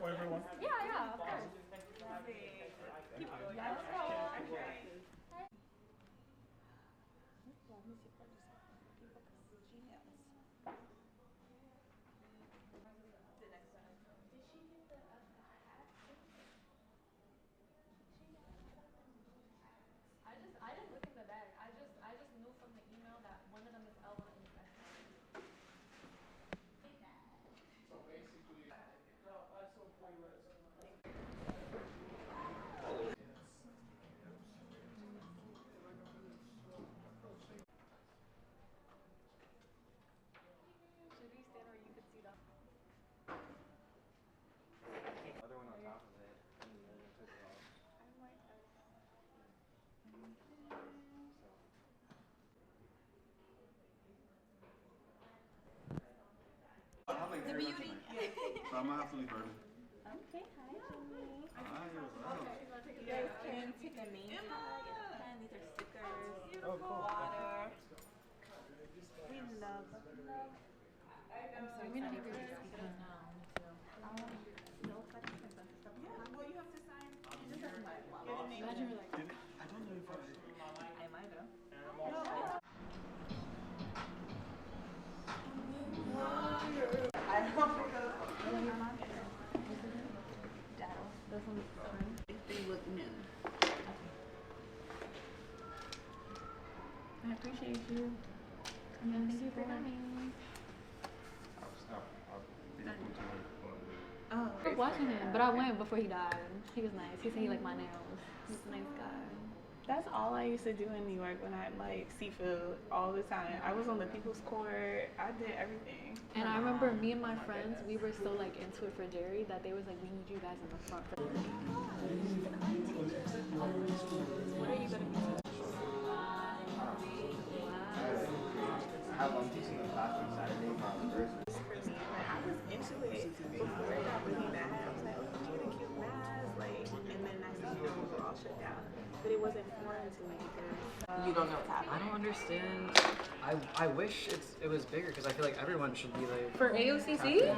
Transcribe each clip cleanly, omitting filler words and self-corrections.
for everyone? Yeah, of course. Keep going. Yeah, let's go. Let me see if I just people Gmails. The next one. Did she get the hat? I didn't look in the bag. I just knew from the email that one of them is L, one of them is S. So basically, Should we stand where you could see the Other one on top of it, and then it took it off. The beauty. So I'm gonna have to leave early. Okay, hi, Jimmy. Hi, what's up? You guys can take a name tag and these are stickers. Oh, cool. Water. We love. I'm so excited for these speakers now. No questions and stuff. Yeah, well, you have to sign. You just have to sign. Imagine we're like, I don't know if I might have. I don't know. This one's fun. They look new. I appreciate you. Thank you for coming. Oh. I was watching him, but I went before he died. He was nice. He said he liked my nails. He's a nice guy. That's all I used to do in New York when I had like seafood all the time. I was on the People's Court. I did everything. And I remember me and my friends, we were so like into it for Jerry that they was like, we need you guys in the front. What are you gonna be teaching? How long teaching the class on Saturday on Thursday? I was into it before it got really bad. I was like, oh, you get a cute mask, like, and then I see them all shut down. But it wasn't foreign to me because you don't know what's happening. I don't understand. I wish it was bigger because I feel like everyone should be like. For AOCC?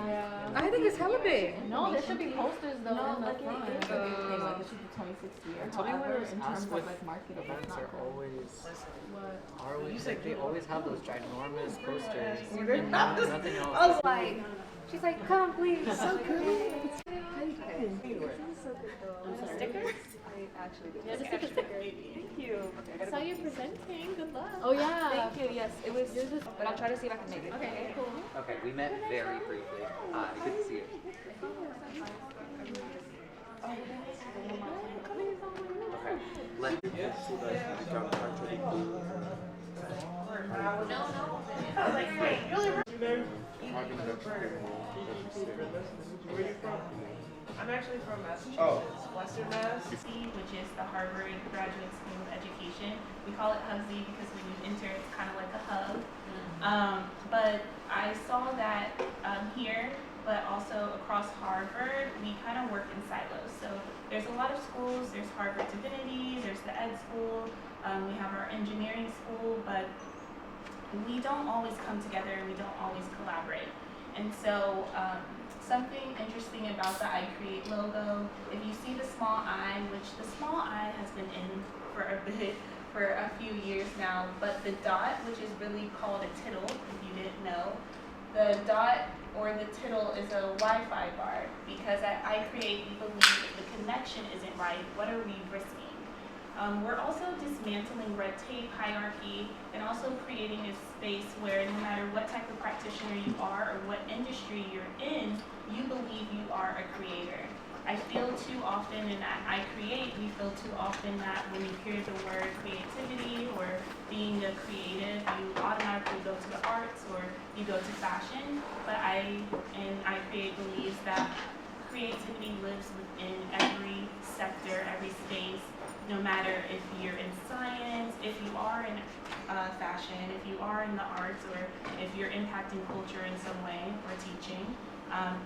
I think it's hella big. No, there should be posters though in the front. It should be 26th year. Tell me However, what in terms of like marketing, events it's are not cool. always like they always have those ginormous posters. You're And not just- nothing else. I was like, she's like, come please. So good. Stickers? Actually, Yeah, just take a sticker. thank you. I saw you presenting. Good luck. Oh yeah. Thank you. Yes, it was. But I'll try to see if I can make it. Okay, cool. Okay, we met very briefly. Good to see you. Okay, let Where are you from? I'm actually from Massachusetts, Western Mass. Which is the Harvard Graduate School of Education. We call it HUBSy because when you enter, it's kind of like a hub. But I saw that here, but also across Harvard, we kind of work in silos. So there's a lot of schools. There's Harvard Divinity, there's the Ed School, we have our engineering school, but we don't always come together and we don't always collaborate. And so something interesting about the iCreate logo, if you see the small I, which the small I has been in for a bit, for a few years now, but the dot, which is really called a tittle, if you didn't know, the dot or the tittle is a Wi-Fi bar, because at iCreate we believe if the connection isn't right, what are we risking? We're also dismantling red tape, hierarchy, and also creating a space where no matter what type of practitioner you are or what industry you're in, you believe you are a creator. I feel too often, and at iCreate, we feel too often that when you hear the word creativity or being a creative, you automatically go to the arts or you go to fashion. But iCreate believes that creativity lives within every sector, every space, no matter if you're in science, if you are in fashion, if you are in the arts, or if you're impacting culture in some way or teaching,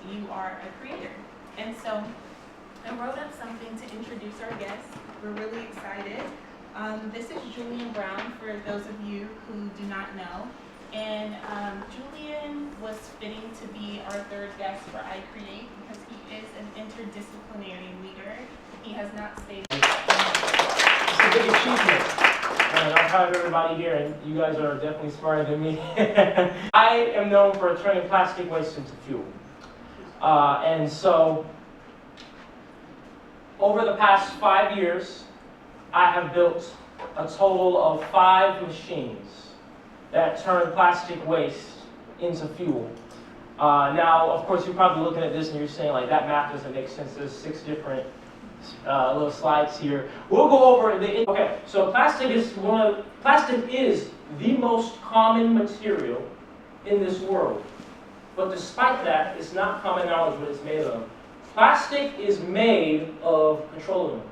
you are a creator. And so I wrote up something to introduce our guests. We're really excited. This is Julian Brown, for those of you who do not know. And Julian was fitting to be our third guest for iCreate because he is an interdisciplinary leader. He has not stayed. It's a big achievement. And I'm proud of everybody here, and you guys are definitely smarter than me. I am known for turning plastic waste into fuel. And so, over the past 5 years, I have built a total of 5 machines that turn plastic waste into fuel. Now, of course, you're probably looking at this and you're saying, like, that math doesn't make sense. There's 6 different little slides here. We'll go over the. Okay, so plastic is the most common material in this world. But despite that, it's not common knowledge what it's made of. Plastic is made of petroleum.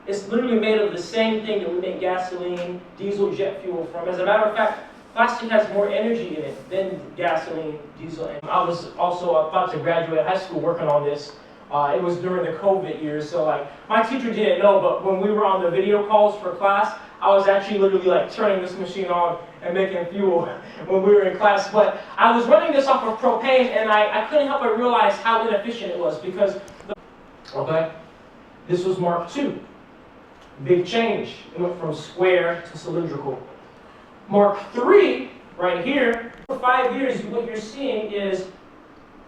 It's literally made of the same thing that we make gasoline, diesel, jet fuel from. As a matter of fact, plastic has more energy in it than gasoline, diesel. And I was also about to graduate high school working on this. It was during the COVID years, so like my teacher didn't know, but when we were on the video calls for class, I was actually literally like turning this machine on and making fuel when we were in class. But I was running this off of propane, and I couldn't help but realize how inefficient it was because, okay, this was Mark II. Big change. It went from square to cylindrical. Mark III, right here, for 5 years, what you're seeing is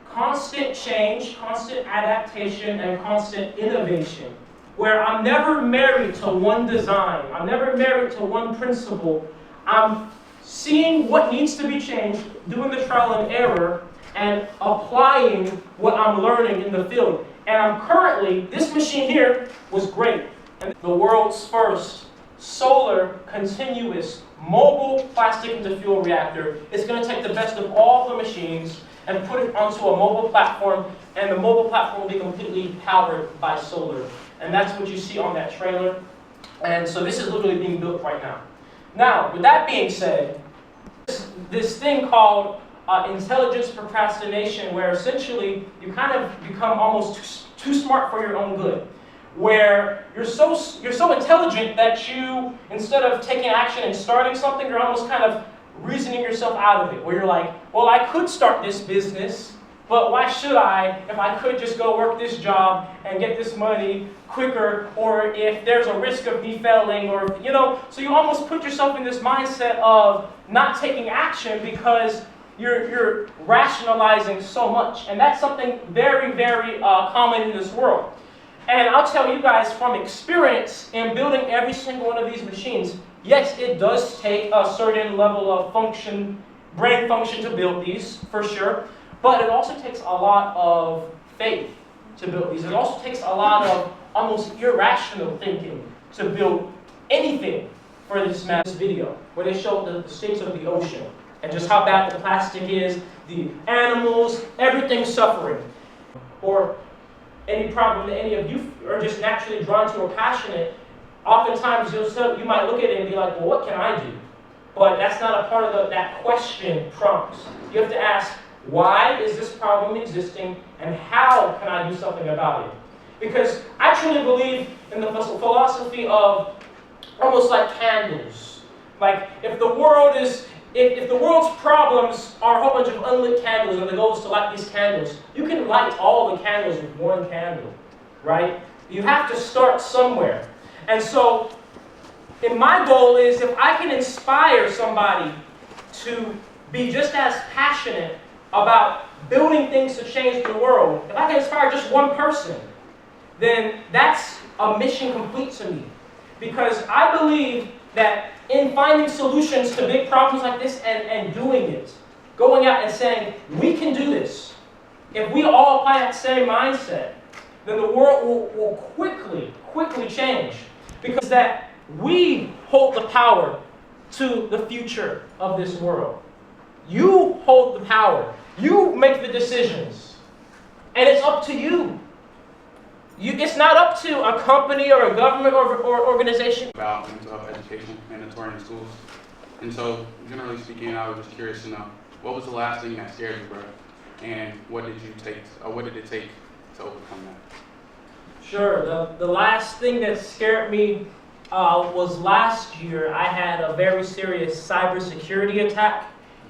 constant change, constant adaptation, and constant innovation, where I'm never married to one design. I'm never married to one principle. I'm seeing what needs to be changed, doing the trial and error, and applying what I'm learning in the field. And I'm currently, this machine here was great. And the world's first solar, continuous, mobile plastic into fuel reactor. It's going to take the best of all the machines and put it onto a mobile platform, and the mobile platform will be completely powered by solar. And that's what you see on that trailer. And so this is literally being built right now. Now, with that being said, this thing called intelligence procrastination, where essentially you kind of become almost too smart for your own good. Where you're so intelligent that you, instead of taking action and starting something, you're almost kind of reasoning yourself out of it. Where you're like, well, I could start this business, but why should I if I could just go work this job and get this money quicker, or if there's a risk of me failing, or, you know, so you almost put yourself in this mindset of not taking action because you're rationalizing so much. And that's something very, very common in this world. And I'll tell you guys from experience in building every single one of these machines, yes, it does take a certain level of brain function to build these, for sure. But it also takes a lot of faith to build these. It also takes a lot of almost irrational thinking to build anything for this video, where they show the states of the ocean and just how bad the plastic is, the animals, everything's suffering. Or any problem that any of you are just naturally drawn to or passionate, oftentimes you might look at it and be like, well, what can I do? But that's not a part of that question prompt. You have to ask, why is this problem existing, and how can I do something about it? Because I truly believe in the philosophy of almost like candles. Like if the world's problems are a whole bunch of unlit candles, and the goal is to light these candles, you can light all the candles with one candle, right? You have to start somewhere. And so, my goal is if I can inspire somebody to be just as passionate about building things to change the world, if I can inspire just one person, then that's a mission complete to me. Because I believe that in finding solutions to big problems like this and doing it, going out and saying, we can do this, if we all apply that same mindset, then the world will quickly change. Because that we hold the power to the future of this world. You hold the power. You make the decisions. And it's up to you. It's not up to a company or a government or organization. About mental health education, mandatory in schools. And so, generally speaking, I was just curious to know, what was the last thing that scared you, bro? And what did it take to overcome that? Sure. The last thing that scared me was last year. I had a very serious cybersecurity attack,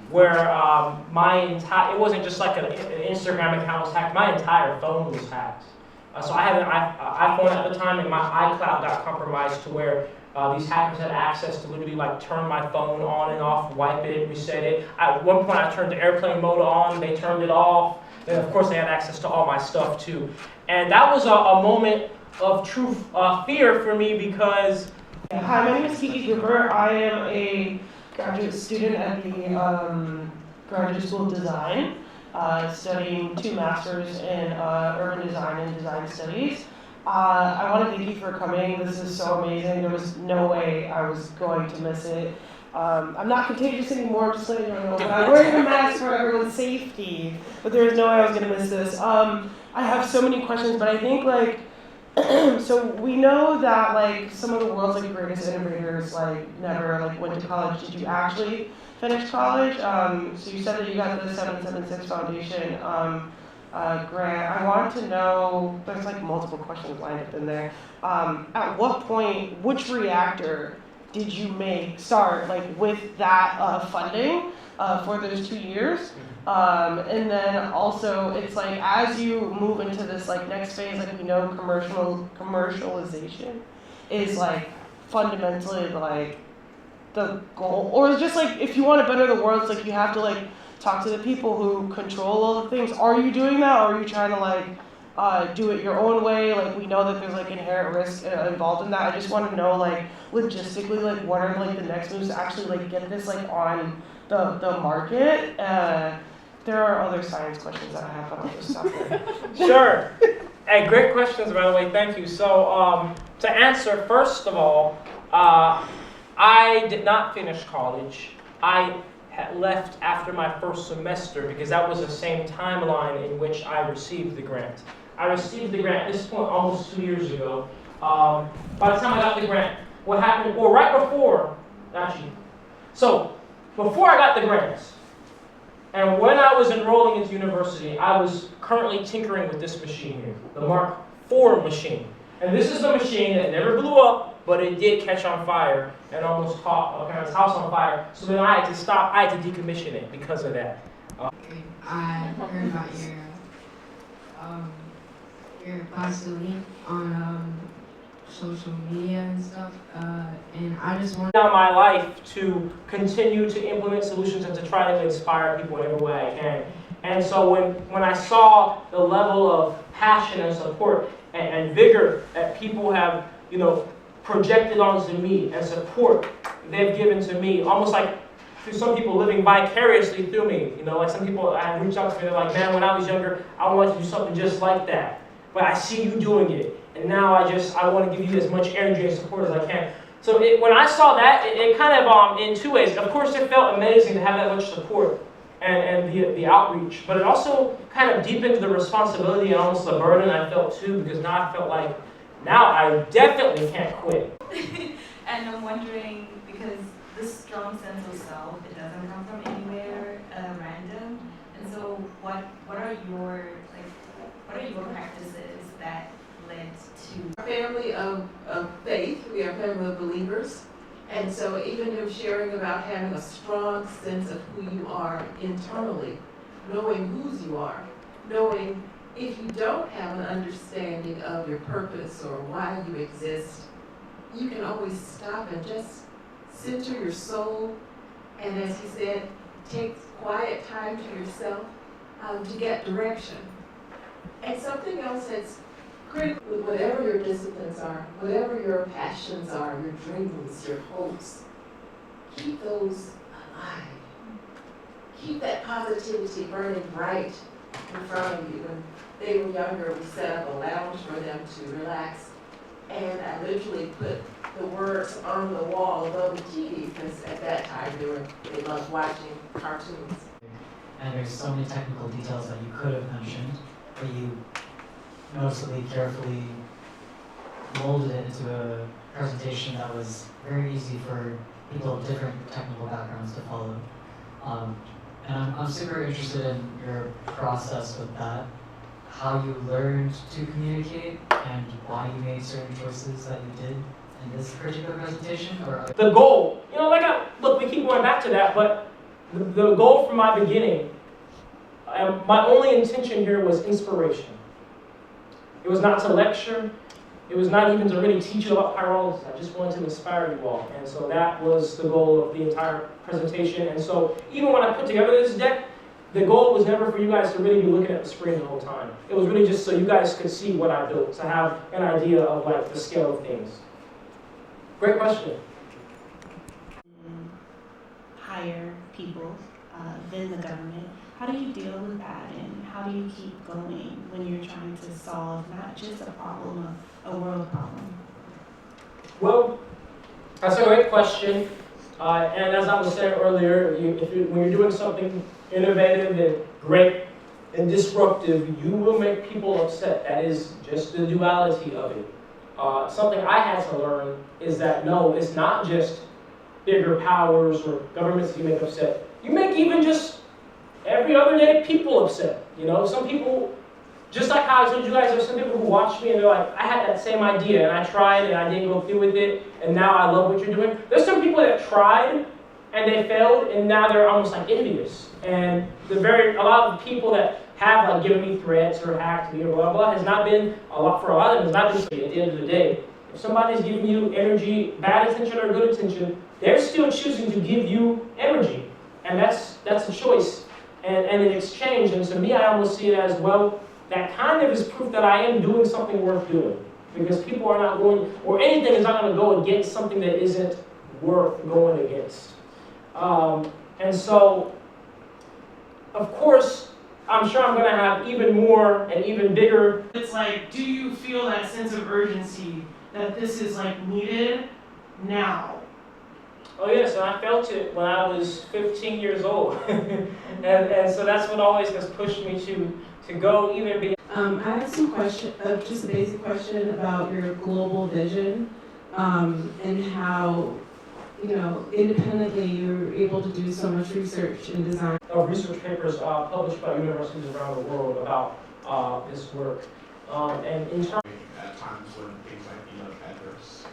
where it wasn't just like an Instagram account was hacked, my entire phone was hacked. So I had an iPhone at the time, and my iCloud got compromised to where these hackers had access to literally like turn my phone on and off, wipe it, reset it. At one point I turned the airplane mode on, they turned it off. Then of course they had access to all my stuff too. And that was a moment of true fear for me because... Hi, my name is Kiki Cooper. I am a graduate student at the Graduate School of Design, studying 2 masters in urban design and design studies. I want to thank you for coming. This is so amazing. There was no way I was going to miss it. I'm not contagious anymore, just letting you know, but I'm wearing a mask for everyone's safety. But there was no way I was going to miss this. I have so many questions, but I think like, so we know that like some of the world's like greatest innovators like never like went to college. Did you actually finish college? So you said that you got the 776 Foundation grant. I want to know, there's like multiple questions lined up in there. At what point, which reactor did you start like with that funding for those 2 years? And then also it's like as you move into this like next phase, like we know commercialization is like fundamentally like the goal, or just like if you want to better the world, it's like you have to like talk to the people who control all the things. Are you doing that, or are you trying to like do it your own way? Like we know that there's like inherent risk involved in that. I just want to know like logistically like what are like the next moves to actually like get this like on the market. There are other science questions that I have, but I'll just stop there. Sure. Hey, great questions, by the way. Thank you. So, to answer, first of all, I did not finish college. I had left after my first semester because that was the same timeline in which I received the grant. I received the grant at this point almost 2 years ago. By the time I got the grant, what happened? Well, right before, actually. So, before I got the grant, and when I was enrolling into university, I was currently tinkering with this machine here, the Mark IV machine. And this is the machine that never blew up, but it did catch on fire and almost caught a parent's house on fire. So then I had to stop, I had to decommission it because of that. I heard about your possibility on social media and stuff, and I just want my life to continue to implement solutions and to try to inspire people in every way I can. And so when I saw the level of passion and support and vigor that people have, you know, projected onto me and support they've given to me, almost like through some people living vicariously through me. You know, like some people have reached out to me, they're like, man, when I was younger, I wanted to do something just like that. But I see you doing it. And now I want to give you as much energy and support as I can. So when I saw that, it kind of, in 2 ways. Of course, it felt amazing to have that much support and the outreach. But it also kind of deepened the responsibility and almost the burden I felt too, because now I felt like, now I definitely can't quit. And I'm wondering, because this strong sense of self, it doesn't come from anywhere random. And so what are your practices that led to a family of faith? We are a family of believers. And so even if sharing about having a strong sense of who you are internally, knowing whose you are, knowing if you don't have an understanding of your purpose or why you exist, you can always stop and just center your soul, and as he said, take quiet time to yourself to get direction. And something else that's critical with whatever your disciplines are, whatever your passions are, your dreams, your hopes, keep those alive. Keep that positivity burning bright in front of you. When they were younger, we set up a lounge for them to relax, and I literally put the words on the wall above the TV, because at that time they loved watching cartoons. And there's so many technical details that you could have mentioned, but you noticeably carefully molded it into a presentation that was very easy for people of different technical backgrounds to follow. And I'm super interested in your process with that, how you learned to communicate and why you made certain choices that you did in this particular presentation. Or the goal, you know, look, we keep going back to that, but The goal from my beginning, my only intention here was inspiration. It was not to lecture. It was not even to really teach you about pyrolysis. I just wanted to inspire you all. And so that was the goal of the entire presentation. And so even when I put together this deck, the goal was never for you guys to really be looking at the screen the whole time. It was really just so you guys could see what I built, to have an idea of like the scale of things. Great question. Hire people than the government. How do you deal with that, and how do you keep going when you're trying to solve not just a problem, a world problem? Well, that's a great question. And as I was saying earlier, when you're doing something innovative and great and disruptive, you will make people upset. That is just the duality of it. Something I had to learn is that no, it's not just bigger powers or governments that you make upset. You make even just every other day people upset. You know, some people, just like how I told you guys, there's some people who watch me and they're like, I had that same idea and I tried and I didn't go through with it and now I love what you're doing. There's some people that tried and they failed and now they're almost like envious. And a lot of the people that have like given me threats or hacked me or blah blah has not been a lot for a lot of them. It's not been at the end of the day. If somebody's giving you energy, bad intention or good intention, they're still choosing to give you energy, and that's a choice and an exchange. And to me, I almost see it as well. That kind of is proof that I am doing something worth doing, because people are not going, or anything is not going to go against something that isn't worth going against. And so, of course, I'm sure I'm going to have even more and even bigger. It's like, do you feel that sense of urgency that this is like needed now? Oh yes, and I felt it when I was 15 years old. and so that's what always has pushed me to go even beyond. I have some question, just a basic question about your global vision, and how, you know, independently you're able to do so much research and design. Research papers published by universities around the world about this work. And in terms at times when things might be adverse.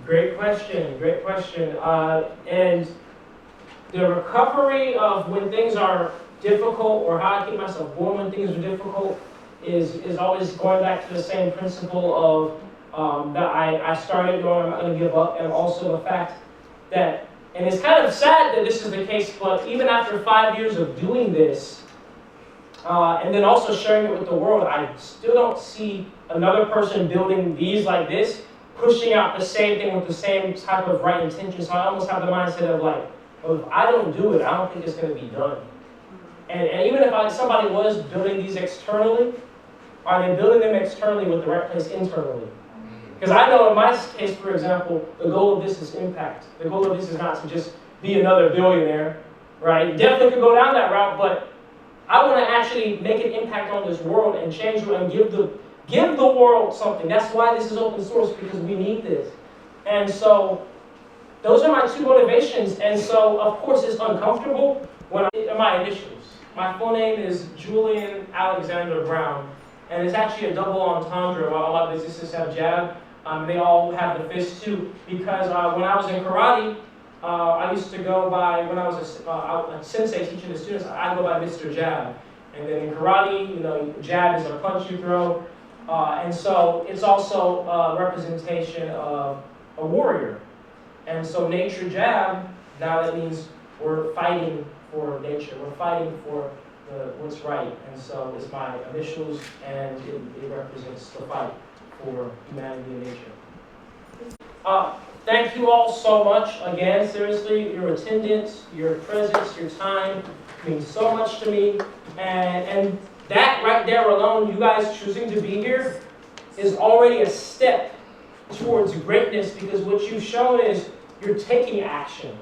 Great question, great question. And the recovery of when things are difficult, or how I keep myself going when things are difficult, is always going back to the same principle of that I started going, I'm not going to give up, and also the fact that, and it's kind of sad that this is the case, but even after 5 years of doing this, and then also sharing it with the world, I still don't see another person building these like this, pushing out the same thing with the same type of right intention. So I almost have the mindset of like, well, if I don't do it, I don't think it's going to be done. And even if somebody was building these externally, are they building them externally with the right place internally? Because I know in my case, for example, the goal of this is impact. The goal of this is not to just be another billionaire, right? Definitely could go down that route, but I want to actually make an impact on this world and change it and give the world something. That's why this is open source, because we need this. And so those are my two motivations. And so, of course, it's uncomfortable when my initials. My full name is Julian Alexander Brown. And it's actually a double entendre. A lot of businesses have jab. They all have the fist too. Because when I was in karate, I used to go by, when I was a sensei teaching the students, I'd go by Mr. Jab. And then in karate, you know, jab is a punch you throw. And so it's also a representation of a warrior. And so Naturejab, now that means we're fighting for nature. We're fighting for what's right. And so it's my initials, and it represents the fight for humanity and nature. Thank you all so much. Again, seriously, your attendance, your presence, your time means so much to me. And that right there alone, you guys choosing to be here, is already a step towards greatness, because what you've shown is you're taking action.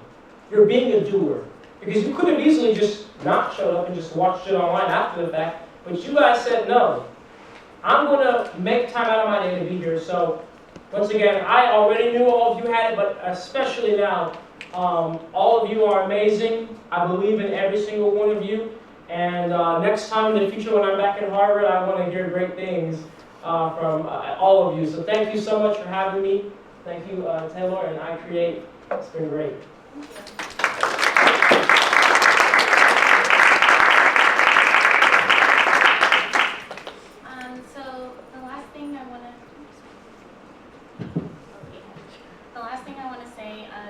You're being a doer. Because you could have easily just not showed up and just watched it online after the fact, but you guys said, no, I'm going to make time out of my day to be here. So once again, I already knew all of you had it, but especially now, all of you are amazing. I believe in every single one of you. And next time in the future when I'm back in Harvard, I want to hear great things from all of you. So thank you so much for having me. Thank you, Taylor and iCreate. It's been great.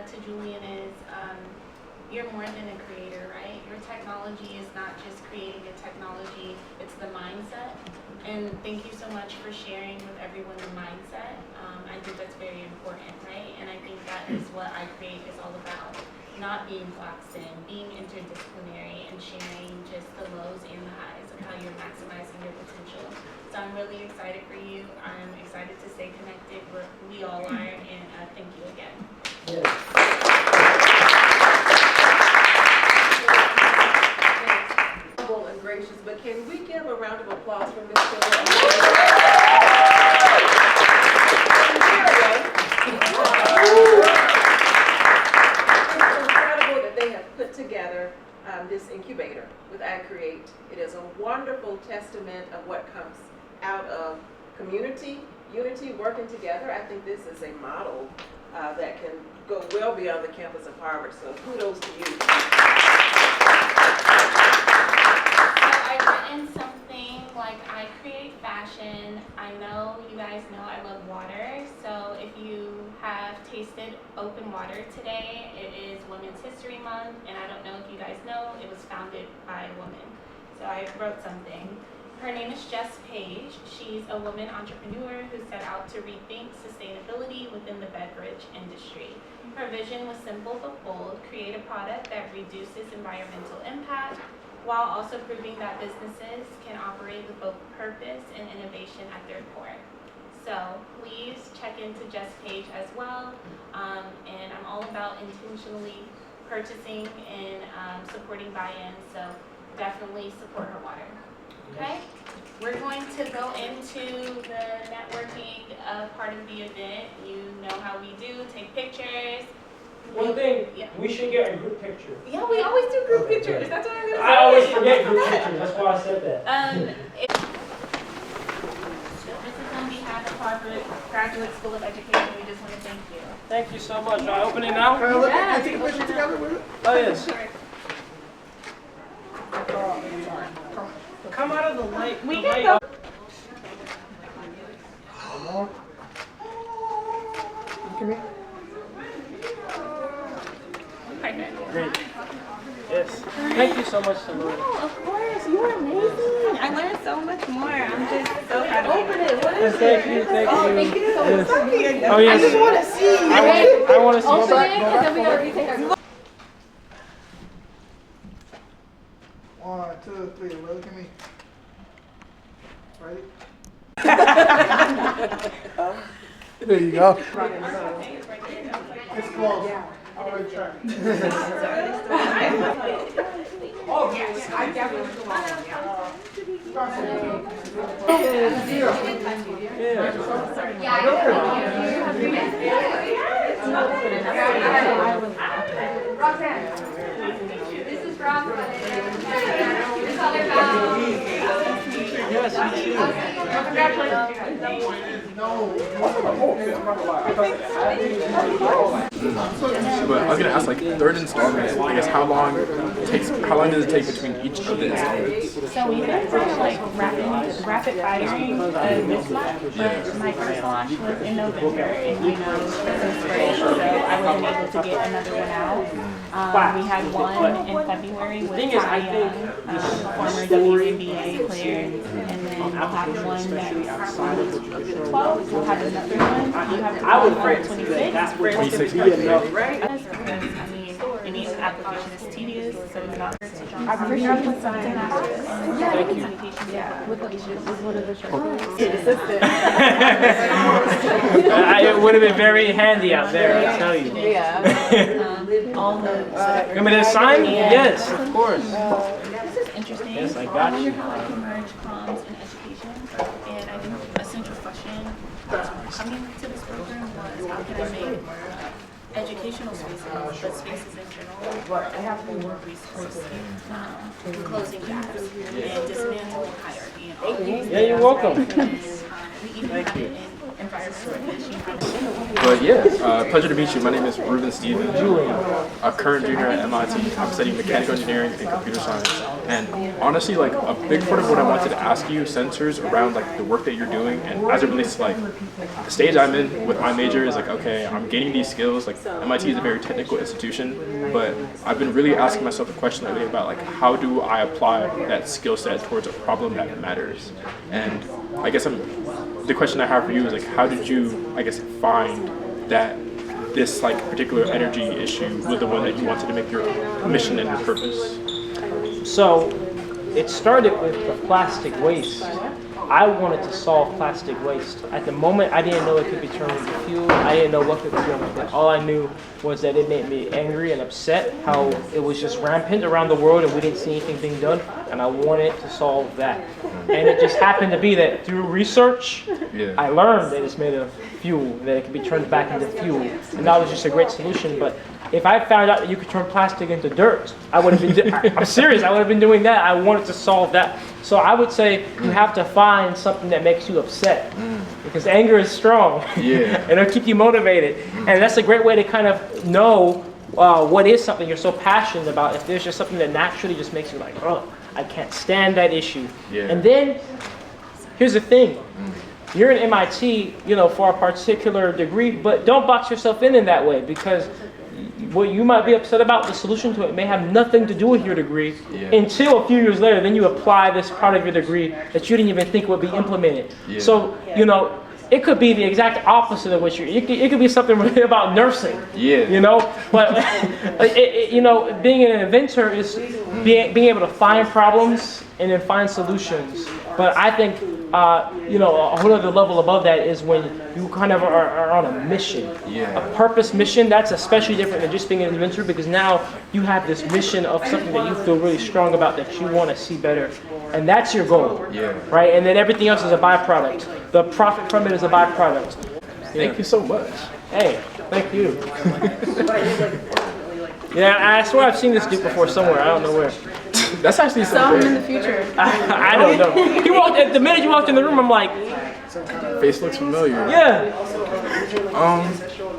to Julian is you're more than a creator, right? Your technology is not just creating a technology, it's the mindset. And thank you so much for sharing with everyone the mindset. I think that's very important, right? And I think that is what iCreate is all about. Not being boxed in, being interdisciplinary, and sharing just the lows and the highs of how you're maximizing your potential. So I'm really excited for you. I'm excited to stay connected. We all are, and thank you again. Humble and gracious, but can we give a round of applause for Ms. Together this incubator with iCreate. It is a wonderful testament of what comes out of community, unity, working together. I think this is a model that can go well beyond the campus of Harvard, so kudos to you. So I've written something like iCreate fashion. I know you guys know I love water, so if you have tasted open water today, it is Women's History Month, and I don't know if you guys know, it was founded by a woman. So I wrote something. Her name is Jess Page. She's a woman entrepreneur who set out to rethink sustainability within the beverage industry. Her vision was simple but bold: create a product that reduces environmental impact while also proving that businesses can operate with both purpose and innovation at their core. So please check into Jess Page as well. And I'm all about intentionally purchasing and supporting buy-in, so definitely support her water. Okay? We're going to go into the networking part of the event. You know how we do, take pictures. One thing, we should get a group picture. Yeah, we always do group pictures. That's what I'm going to say. I always forget group pictures. That's why I said that. This is on behalf of Harvard Graduate School of Education. We just want to thank you. Thank you so much. Are I opening now? Yeah, take a picture together with it? Oh, yes. Come out of the light. We can go. Come here. Perfect. Great. Yes. Thank you so much, Salud. Oh, of course. You're amazing. I learned so much more. I'm just so proud of you. Open it. What is it? Thank you. Thank you. Thank you so much. Yes. Oh, yes. I just want to see. I want to see. Open it, and then we gotta retake our. 1, 2, 3. Look at me. Ready? There you go. It's close. I'll already try. Oh, yes, I definitely belong. This is from it's all about. Yes, you But I was gonna ask, like, third installment, I guess how long does it take between each of the installments? So we've been kind of like rapid firing this month, but my first launch was in November, and you know, this is great, so I wasn't able to get another one out. We had one in February with Taya, former WNBA player, and then we'll have one next on the 12th. We'll have another one. You have to call for 26. Right? I mean, any application is tedious, so it's not. I'm pretty sure with something Thank you. Yeah, with one of the It would have been very handy out there, I tell you. Yeah. All the. You want me to sign? Yes, of course. This is interesting. Yes, I got you. I wonder how I can merge comms and education. And I think a central question coming to this program was how can I make educational spaces, but spaces in general, have more resources, closing gaps, and dismantling hierarchy and all these. Yeah, you're welcome. We even have it in environments like But yeah, pleasure to meet you. My name is Ruben Stevens. Julian. A current junior at MIT. I'm studying mechanical engineering and computer science. And honestly, like a big part of what I wanted to ask you centers around like the work that you're doing, and as it relates to like the stage I'm in with my major is like, okay, I'm gaining these skills. Like MIT is a very technical institution, but I've been really asking myself the question lately about like how do I apply that skill set towards a problem that matters. And I guess the question I have for you is like, how did you, I guess, find that this like particular energy issue was the one that you wanted to make your mission and your purpose? So it started with the plastic waste. I wanted to solve plastic waste. At the moment, I didn't know it could be turned into fuel. I didn't know what could be done with it. All I knew was that it made me angry and upset how it was just rampant around the world and we didn't see anything being done, and I wanted to solve that. And it just happened to be that through research, I learned that it's made of fuel, that it can be turned back into fuel, and that was just a great solution. But if I found out that you could turn plastic into dirt, I would have been, I'm serious, I would have been doing that. I wanted to solve that. So I would say you have to find something that makes you upset, because anger is strong, and it'll keep you motivated. And that's a great way to kind of know what is something you're so passionate about. If there's just something that naturally just makes you like, oh, I can't stand that issue. And then, here's the thing. You're in MIT, you know, for a particular degree, but don't box yourself in that way, because what you might be upset about, the solution to it may have nothing to do with your degree until a few years later. Then you apply this part of your degree that you didn't even think would be implemented. So, you know, it could be the exact opposite of what it could be something really about nursing. You know, but you know, being an inventor is being able to find problems and then find solutions. But I think, you know, a whole other level above that is when you kind of are on a mission. A purpose mission, that's especially different than just being an inventor, because now you have this mission of something that you feel really strong about, that you want to see better. And that's your goal, right? And then everything else is a byproduct. The profit from it is a byproduct. Thank you so much. Hey, thank you. Yeah, I swear I've seen this dude before somewhere. I don't know where. That's actually Some in the future. I don't know. He walked. The minute you walked in the room, I'm like, face looks familiar. Yeah.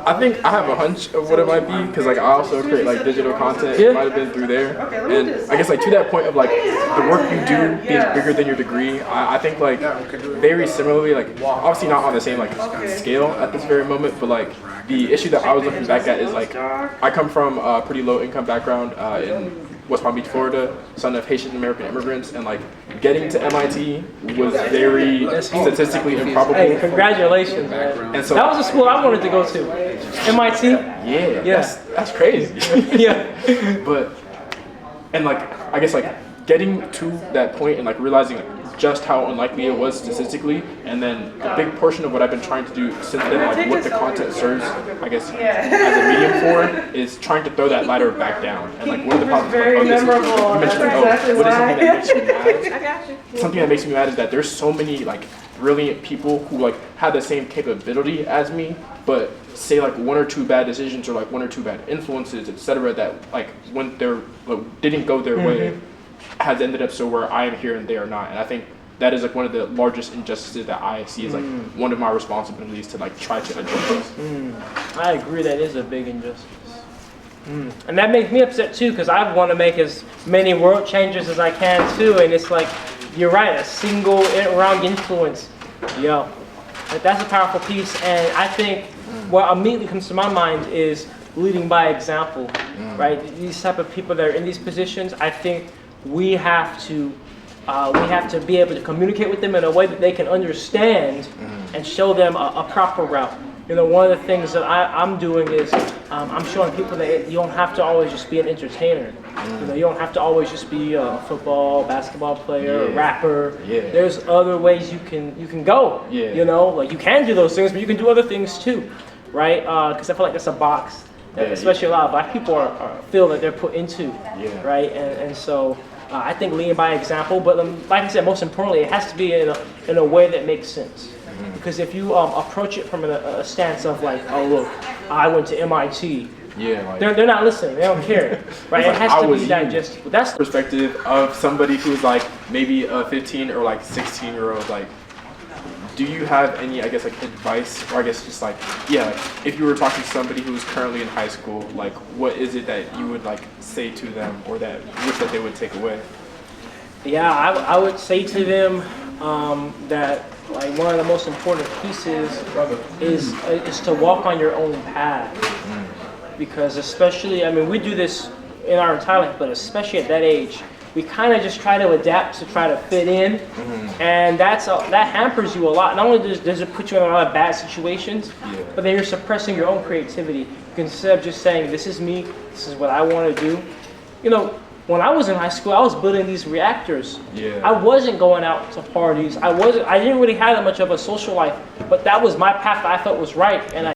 I think I have a hunch of what it might be, because like I also create like digital content. It might have been through there. And I guess like to that point of like the work you do being bigger than your degree, I think like very similarly, like obviously not on the same like scale at this very moment, but like the issue that I was looking back at is like I come from a pretty low income background in West Palm Beach, Florida, son of Haitian American immigrants, and like getting to MIT was very statistically improbable. Hey, congratulations, man. And so that was a school I wanted to go to. MIT? Yeah. That's crazy. And like I guess like getting to that point and like realizing just how unlikely it was statistically, and then a big portion of what I've been trying to do since then, like what the content serves, I guess, as a medium for, is trying to throw that ladder back down. And like one of the problems you mentioned, what is something that makes me mad? Something that makes me mad is that there's so many like brilliant people who like have the same capability as me, but say like one or two bad decisions or like one or two bad influences, etc., that like when they're didn't go their way, has ended up so where I am here and they are not. And I think that is like one of the largest injustices that I see as like one of my responsibilities to like try to address. I agree, that is a big injustice. And that makes me upset too, because I want to make as many world changes as I can too, and it's like, you're right, a single wrong influence. That's a powerful piece, and I think what immediately comes to my mind is leading by example, right? These type of people that are in these positions, I think we have to be able to communicate with them in a way that they can understand and show them a proper route. You know, one of the things that I'm doing is I'm showing people that you don't have to always just be an entertainer. You know, you don't have to always just be a football, basketball player, a rapper. There's other ways you can go. You know, like you can do those things, but you can do other things too, right? Because I feel like that's a box that especially a lot of black people feel that they're put into, right? And so I think leading by example, but like I said, most importantly, it has to be in a way that makes sense. Because if you approach it from a stance of like, oh look, I went to MIT, they're not listening, they don't care, right? It has to be digestible. That's the perspective of somebody who's like maybe a 15 or like 16-year-old. Like, do you have any, I guess, like advice, or I guess just like, like if you were talking to somebody who's currently in high school, like what is it that you would like say to them, or that wish that they would take away? Yeah, I would say to them that like one of the most important pieces is to walk on your own path. Because especially, I mean, we do this in our entire life, but especially at that age, we kind of just try to adapt to try to fit in, and that hampers you a lot. Not only does it put you in a lot of bad situations, but then you're suppressing your own creativity. Instead of just saying, this is me, this is what I want to do. You know, when I was in high school, I was building these reactors. I wasn't going out to parties. I didn't really have that much of a social life, but that was my path that I felt was right, and